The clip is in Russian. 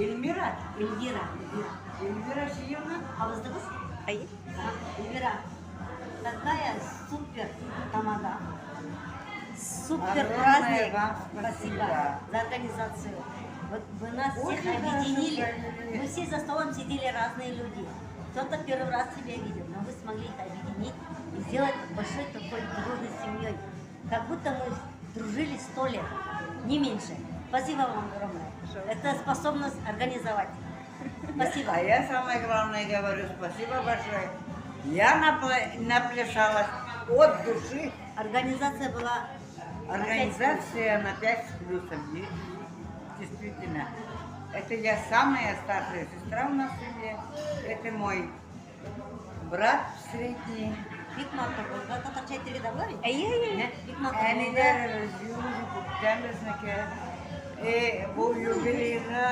Эльмира. Эльвира. Эльмира Шиевна. А вы здесь? Ай. Эльвира. Такая супер тамада. Супер Огромное праздник. вам Спасибо спасибо. за организацию. Вот вы нас всех Очень объединили. хорошо. Мы все за столом сидели разные люди. Кто-то первый раз себя видел, но вы смогли их объединить и сделать большой такой дружной семьей. Как будто мы дружили 100 лет, не меньше. Спасибо вам огромное. Это способность организовать. Спасибо. А я самое главное говорю, спасибо большое. Я наплясалась от души. Организация была... Организация на 5 с плюсом. Действительно. Это я самая старшая сестра у нас в семье. Это мой брат средний. Hikmat'ta burada Tatar çaytırı da var ya. Ай-яй-яй. Hikmat'ta Они burada. даже разъюзят, bu юбилейра.